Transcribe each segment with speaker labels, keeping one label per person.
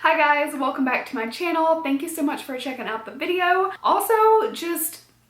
Speaker 1: Hi guys, welcome back to my channel. Thank you so much for checking out the video. Also,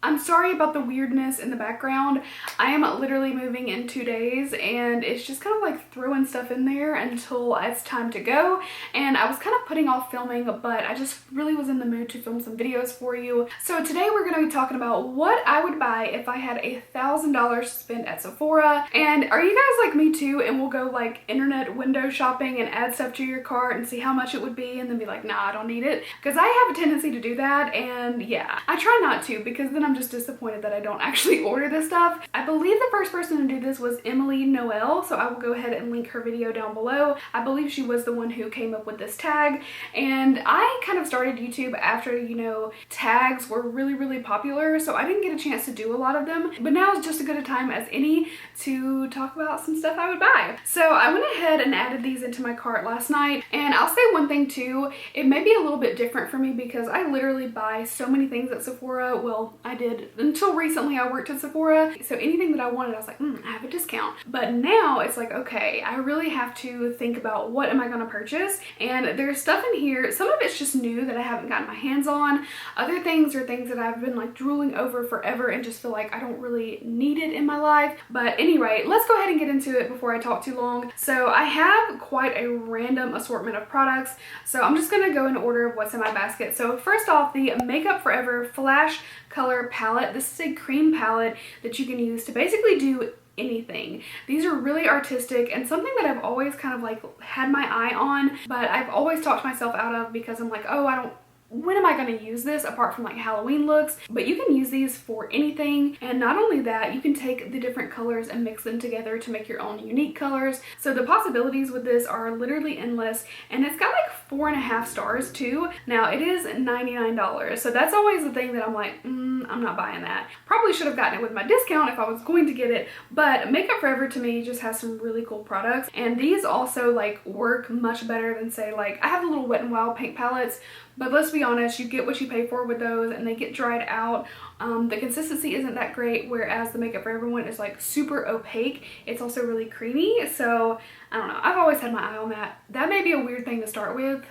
Speaker 1: I'm sorry about the weirdness in the background. I am literally moving in 2 days and it's just kind of like throwing stuff in there until it's time to go. And I was kind of putting off filming, but I just really was in the mood to film some videos for you. So today we're going to be talking about what I would buy if I had $1,000 to spend at Sephora. And are you guys like me too? And we'll go like internet window shopping and add stuff to your cart and see how much it would be and then be like, nah, I don't need it. Because I have a tendency to do that, and yeah, I try not to because then I'm just disappointed that I don't actually order this stuff. I believe the first person to do this was Emily Noel, so I will go ahead and link her video down below. I believe she was the one who came up with this tag, and I kind of started YouTube after, you know, tags were really popular, so I didn't get a chance to do a lot of them, but now is just as good a time as any to talk about some stuff I would buy. So I went ahead and added these into my cart last night, and I'll say one thing too, it may be a little bit different for me because I literally buy so many things at Sephora. Well, I did until recently. I worked at Sephora, so anything that I wanted I was like, I have a discount. But now it's like, okay, I really have to think about what am I going to purchase, and there's stuff in here. Some of it's just new that I haven't gotten my hands on. Other things are things that I've been like drooling over forever and just feel like I don't really need it in my life. But anyway, let's go ahead and get into it before I talk too long. So I have quite a random assortment of products, so I'm just going to go in order of what's in my basket. So first off, the Makeup Forever Flash Color Palette. This is a cream palette that you can use to basically do anything. These are really artistic and something that I've always kind of like had my eye on, but I've always talked myself out of because I'm like, oh, when am I going to use this apart from like Halloween looks? But you can use these for anything, and not only that, you can take the different colors and mix them together to make your own unique colors. So the possibilities with this are literally endless, and it's got like 4.5 stars too. Now it is $99, so that's always the thing that I'm like, I'm not buying that. Probably should have gotten it with my discount if I was going to get it, but Makeup Forever to me just has some really cool products, and these also like work much better than say like, I have the little Wet n Wild paint palettes, but let's be honest, you get what you pay for with those, and they get dried out. The consistency isn't that great, whereas the Makeup Forever one is like super opaque. It's also really creamy, so I don't know. I've always had my eye on that. That may be a weird thing to start with.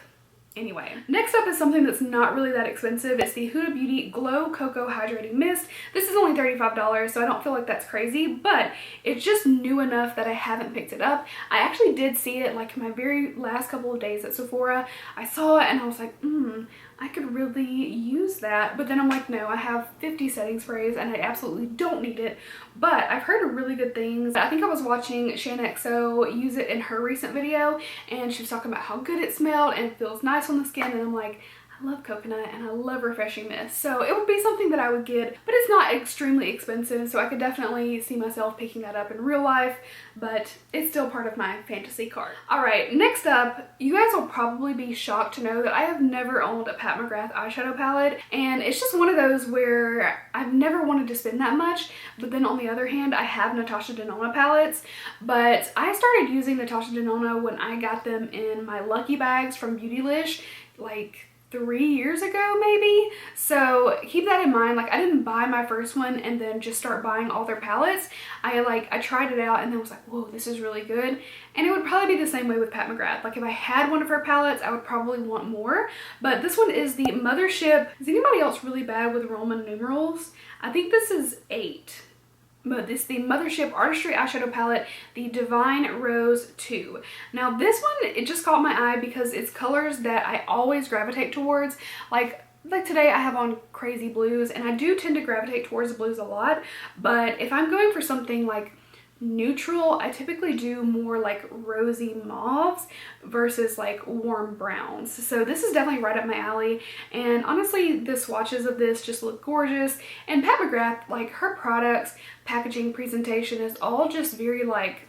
Speaker 1: Anyway, next up is something that's not really that expensive. It's the Huda Beauty Glow Cocoa Hydrating Mist. This is only $35, so I don't feel like that's crazy, but it's just new enough that I haven't picked it up. I actually did see it like my very last couple of days at Sephora. I saw it and I was like, I could really use that, but then I'm like, no, I have 50 setting sprays and I absolutely don't need it. But I've heard really good things. I think I was watching Shanna XO use it in her recent video, and she was talking about how good it smelled and it feels nice on the skin, and I'm like, I love coconut and I love refreshing mist, so it would be something that I would get, but it's not extremely expensive, so I could definitely see myself picking that up in real life, but it's still part of my fantasy cart. Alright, next up, you guys will probably be shocked to know that I have never owned a Pat McGrath eyeshadow palette, and it's just one of those where I've never wanted to spend that much, but then on the other hand, I have Natasha Denona palettes, but I started using Natasha Denona when I got them in my Lucky Bags from Beautylish, like 3 years ago maybe, so keep that in mind. Like, I didn't buy my first one and then just start buying all their palettes. I tried it out and then was like, whoa, this is really good. And it would probably be the same way with Pat McGrath. Like, if I had one of her palettes, I would probably want more, but this one is the Mothership. Is anybody else really bad with Roman numerals? I think this is 8. But this is the Mothership Artistry Eyeshadow Palette, the Divine Rose 2. Now this one, it just caught my eye because it's colors that I always gravitate towards. Like today I have on crazy blues, and I do tend to gravitate towards the blues a lot. But if I'm going for something like neutral, I typically do more like rosy mauves versus like warm browns. So this is definitely right up my alley, and honestly the swatches of this just look gorgeous. And Pat McGrath, like her products, packaging, presentation is all just very like,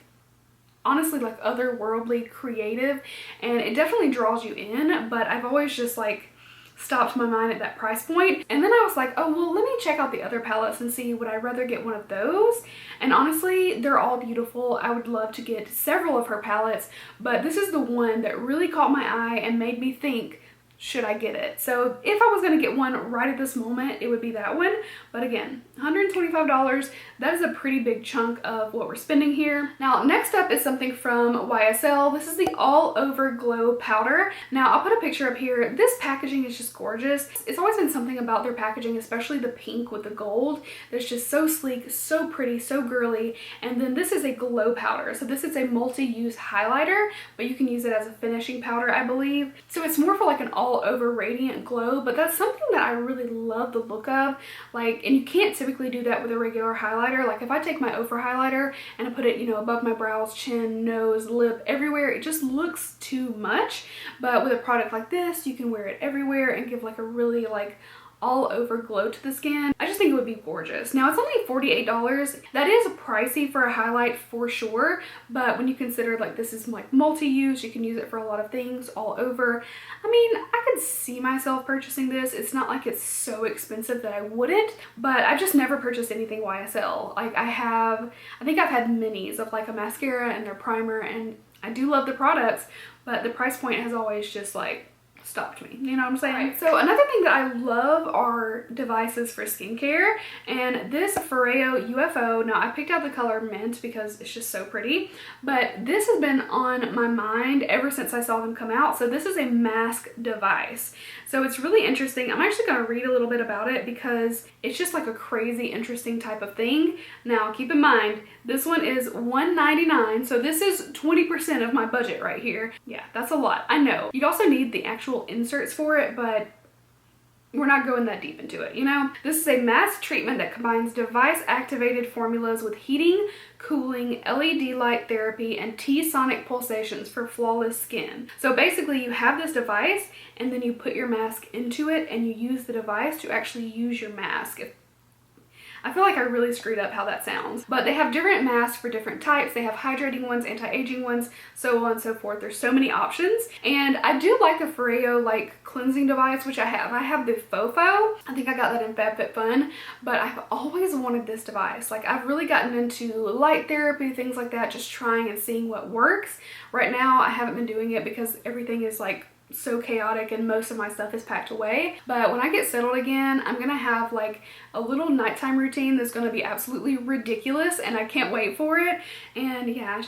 Speaker 1: honestly, like otherworldly creative, and it definitely draws you in. But I've always just like stopped my mind at that price point, and then I was like, oh well, let me check out the other palettes and see would I rather get one of those. And honestly, they're all beautiful. I would love to get several of her palettes, but this is the one that really caught my eye and made me think, should I get it? So if I was going to get one right at this moment, it would be that one. But again, $125, that is a pretty big chunk of what we're spending here. Now, next up is something from YSL. This is the All Over Glow Powder. Now, I'll put a picture up here. This packaging is just gorgeous. It's always been something about their packaging, especially the pink with the gold, that's just so sleek, so pretty, so girly. And then this is a glow powder. So this is a multi-use highlighter, but you can use it as a finishing powder, I believe. So it's more for like an all over radiant glow, but that's something that I really love the look of. Like, and you can't typically do that with a regular highlighter. Like if I take my Ofra highlighter and I put it, you know, above my brows, chin, nose, lip, everywhere, it just looks too much. But with a product like this, you can wear it everywhere and give like a really like all over glow to the skin. I just think it would be gorgeous. Now it's only $48. That is pricey for a highlight for sure, but when you consider like this is like multi-use, you can use it for a lot of things all over. I mean, I could see myself purchasing this. It's not like it's so expensive that I wouldn't, but I've just never purchased anything YSL. Like I think I've had minis of like a mascara and their primer, and I do love the products, but the price point has always just like stopped me, you know what I'm saying? Right. So another thing that I love are devices for skincare, and this Foreo UFO, now I picked out the color mint because it's just so pretty, but this has been on my mind ever since I saw them come out. So this is a mask device. So it's really interesting. I'm actually going to read a little bit about it because it's just like a crazy interesting type of thing. Now keep in mind, this one is $1.99, so this is 20% of my budget right here. Yeah, that's a lot, I know. You'd also need the actual inserts for it, but we're not going that deep into it, you know? This is a mask treatment that combines device-activated formulas with heating, cooling, LED light therapy, and T-sonic pulsations for flawless skin. So basically you have this device and then you put your mask into it and you use the device to actually use your mask. I feel like I really screwed up how that sounds, but they have different masks for different types. They have hydrating ones, anti-aging ones, so on and so forth. There's so many options, and I do like the Foreo like cleansing device, which I have. I have the Fofo. I think I got that in FabFitFun, but I've always wanted this device. Like I've really gotten into light therapy, things like that, just trying and seeing what works. Right now, I haven't been doing it because everything is like so chaotic and most of my stuff is packed away. But when I get settled again, I'm gonna have like a little nighttime routine that's gonna be absolutely ridiculous, and I can't wait for it. And yeah,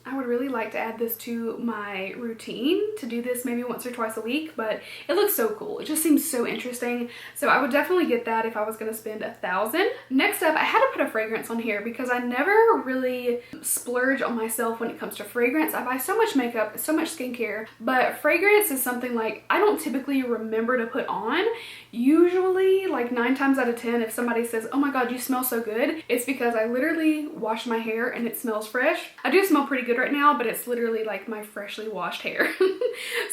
Speaker 1: I would really like to add this to my routine, to do this maybe once or twice a week, but it looks so cool. It just seems so interesting. So I would definitely get that if I was gonna spend $1,000. Next up, I had to put a fragrance on here because I never really splurge on myself when it comes to fragrance. I buy so much makeup, so much skincare, but fragrance is something like I don't typically remember to put on. Usually like 9 times out of 10, if somebody says, oh my god, you smell so good, it's because I literally washed my hair and it smells fresh. I do smell pretty good right now, but it's literally like my freshly washed hair.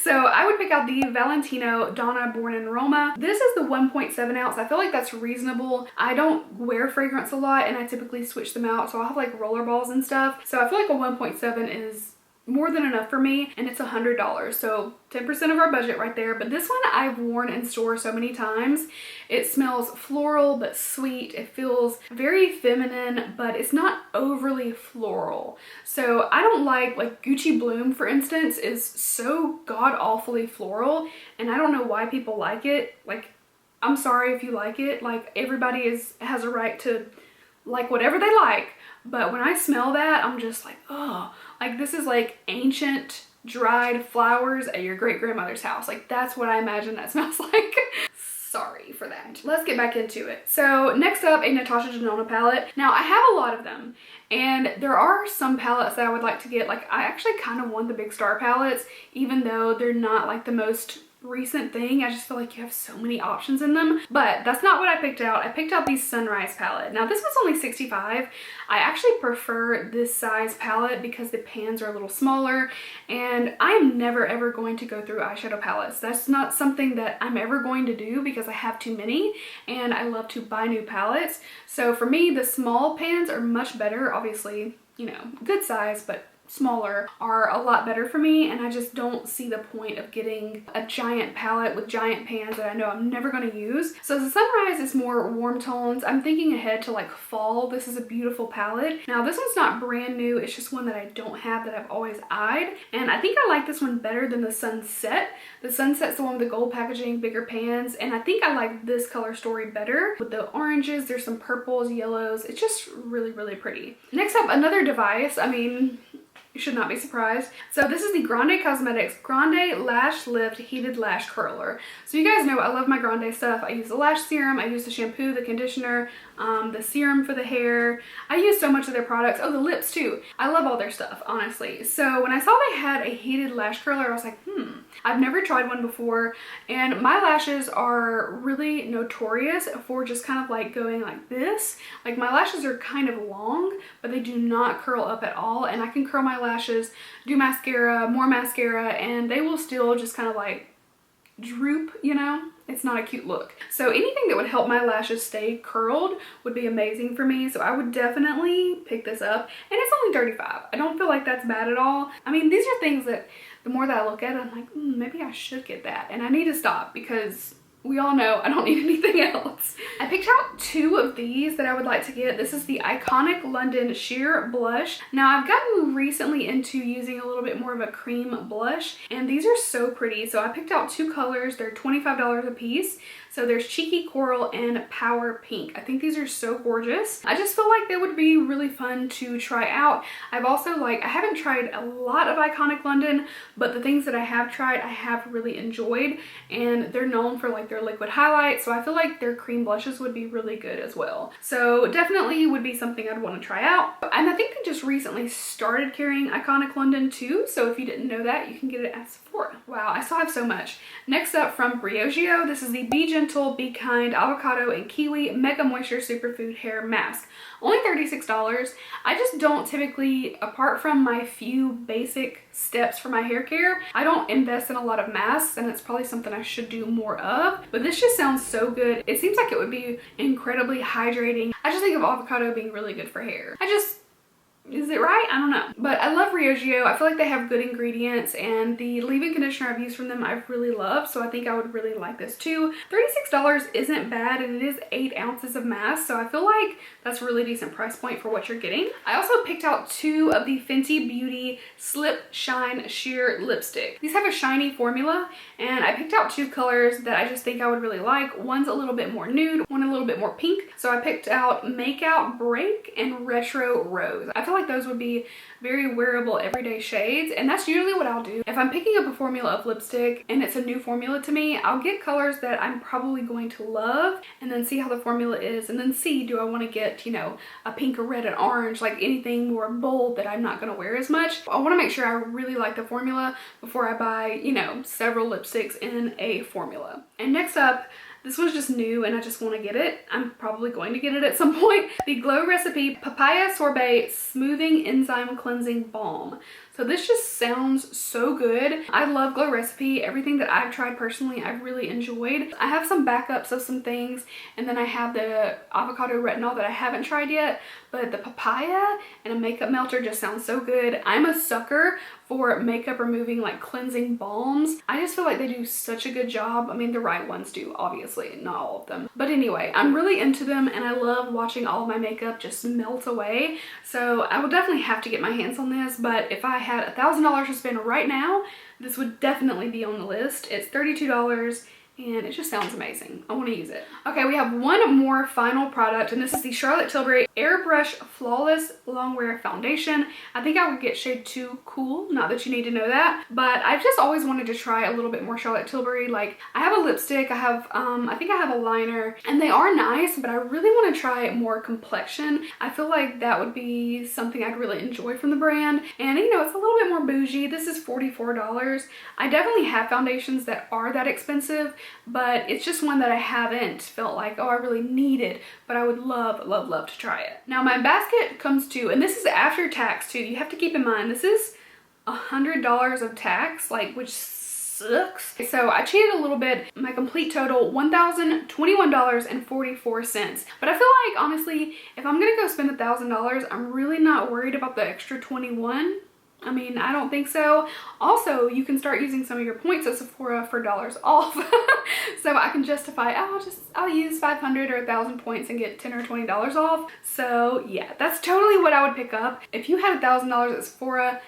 Speaker 1: So I would pick out the Valentino Donna Born in Roma. This is the 1.7 ounce. I feel like that's reasonable. I don't wear fragrance a lot and I typically switch them out, so I'll have like roller balls and stuff. So I feel like a 1.7 is more than enough for me, and it's $100, so 10% of our budget right there. But this one I've worn in store so many times. It smells floral but sweet. It feels very feminine, but it's not overly floral. So I don't like Gucci Bloom, for instance, is so god-awfully floral, and I don't know why people like it. Like, I'm sorry if you like it. Like, everybody has a right to like whatever they like, but when I smell that, I'm just like, oh, like this is like ancient dried flowers at your great-grandmother's house. Like that's what I imagine that smells like. Sorry for that. Let's get back into it. So next up, a Natasha Denona palette. Now I have a lot of them, and there are some palettes that I would like to get. Like I actually kind of want the Big Star palettes, even though they're not like the most recent thing. I just feel like you have so many options in them, but that's not what I picked out. I picked out the Sunrise palette. Now this was only $65. I actually prefer this size palette because the pans are a little smaller, and I am never ever going to go through eyeshadow palettes. That's not something that I'm ever going to do because I have too many and I love to buy new palettes. So for me, the small pans are much better. Obviously, you know, good size, but smaller are a lot better for me, and I just don't see the point of getting a giant palette with giant pans that I know I'm never going to use. So the Sunrise is more warm tones. I'm thinking ahead to like fall. This is a beautiful palette. Now this one's not brand new, it's just one that I don't have that I've always eyed, and I think I like this one better than the Sunset. The Sunset's the one with the gold packaging, bigger pans, and I think I like this color story better. With the oranges, there's some purples, yellows. It's just really, really pretty. Next up, another device. I mean, you should not be surprised. So this is the Grande Cosmetics Grande Lash Lift Heated Lash Curler. So you guys know I love my Grande stuff. I use the lash serum, I use the shampoo, the conditioner, the serum for the hair. I use so much of their products. Oh, the lips too. I love all their stuff, honestly. So when I saw they had a heated lash curler, I was like, I've never tried one before, and my lashes are really notorious for just kind of like going like this. Like my lashes are kind of long, but they do not curl up at all, and I can curl my lashes, do mascara, more mascara, and they will still just kind of like droop, you know? It's not a cute look. So anything that would help my lashes stay curled would be amazing for me. So I would definitely pick this up, and it's only $35. I don't feel like that's bad at all. I mean, these are things that the more that I look at it, I'm like, maybe I should get that. And I need to stop because we all know I don't need anything else. I picked out two of these that I would like to get. This is the Iconic London Sheer Blush. Now I've gotten recently into using a little bit more of a cream blush, and these are so pretty. So I picked out two colors. They're $25 a piece. So there's Cheeky Coral and Power Pink. I think these are so gorgeous. I just feel like they would be really fun to try out. I've also I haven't tried a lot of Iconic London, but the things that I have tried, I have really enjoyed, and they're known for like their liquid highlights. So I feel like their cream blushes would be really good as well. So definitely would be something I'd want to try out. And I think they just recently started carrying Iconic London too. So if you didn't know that, you can get it at Sephora. Wow, I still have so much. Next up from Briogeo, this is the Be Gentle, Be Kind Avocado and Kiwi Mega Moisture Superfood Hair Mask. Only $36. I just don't typically, apart from my few basic steps for my hair care, I don't invest in a lot of masks, and it's probably something I should do more of. But this just sounds so good. It seems like it would be incredibly hydrating. I just think of avocado being really good for hair. Is it right? I don't know. But I love Briogeo. I feel like they have good ingredients, and the leave-in conditioner I've used from them I've really loved, so I think I would really like this too. $36 isn't bad, and it is 8 ounces of mask, so I feel like that's a really decent price point for what you're getting. I also picked out two of the Fenty Beauty Slip Shine Sheer Lipstick. These have a shiny formula, and I picked out two colors that I just think I would really like. One's a little bit more nude, one a little bit more pink. So I picked out Makeout Break and Retro Rose. I feel like those would be very wearable everyday shades, and that's usually what I'll do. If I'm picking up a formula of lipstick and it's a new formula to me, I'll get colors that I'm probably going to love and then see how the formula is, and then see, do I want to get, you know, a pink or red and orange, like anything more bold that I'm not going to wear as much. I want to make sure I really like the formula before I buy, you know, several lipsticks in a formula. And next up, this was just new and I just want to get it. I'm probably going to get it at some point. The Glow Recipe Papaya Sorbet Smoothing Enzyme Cleansing Balm. So this just sounds so good. I love Glow Recipe. Everything that I've tried personally, I've really enjoyed. I have some backups of some things, and then I have the avocado retinol that I haven't tried yet, but the papaya and a makeup melter just sounds so good. I'm a sucker for makeup removing, like cleansing balms. I just feel like they do such a good job. I mean, the right ones do, obviously, not all of them. But anyway, I'm really into them, and I love watching all of my makeup just melt away. So I will definitely have to get my hands on this, but if I had $1,000 to spend right now, this would definitely be on the list. It's $32 and it just sounds amazing. I want to use it. Okay, we have one more final product, and this is the Charlotte Tilbury Airbrush Flawless Longwear Foundation. I think I would get shade 2 Cool, not that you need to know that, but I've just always wanted to try a little bit more Charlotte Tilbury. Like, I have a lipstick, I have I think I have a liner, and they are nice, but I really want to try more complexion. I feel like that would be something I'd really enjoy from the brand, and you know, it's a little bit more bougie. This is $44. I definitely have foundations that are that expensive, but it's just one that I haven't felt like, oh, I really need it, but I would love, love, love to try it. Now my basket comes to, and this is after tax too, you have to keep in mind, this is $100 of tax, like, which sucks. So I cheated a little bit. My complete total, $1,021.44. But I feel like, honestly, if I'm gonna go spend $1,000, I'm really not worried about the extra 21. I mean, I don't think so. Also, you can start using some of your points at Sephora for dollars off. So I can justify, I'll use 500 or 1,000 points and get 10 or $20 off. So yeah, that's totally what I would pick up. If you had $1,000 at Sephora,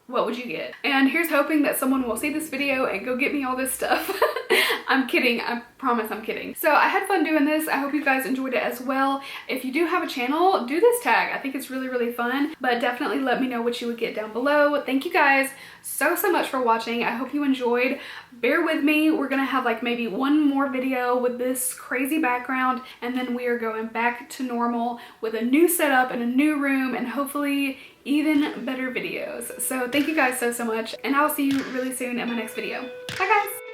Speaker 1: what would you get? And here's hoping that someone will see this video and go get me all this stuff. I'm kidding. I promise I'm kidding. So I had fun doing this. I hope you guys enjoyed it as well. If you do have a channel, do this tag. I think it's really, really fun, but definitely let me know what you would get down below. Thank you guys so much for watching. I hope you enjoyed. Bear with me. We're gonna have like maybe one more video with this crazy background, and then we are going back to normal with a new setup and a new room and hopefully even better videos. So thank you guys so much, and I'll see you really soon in my next video. Bye guys.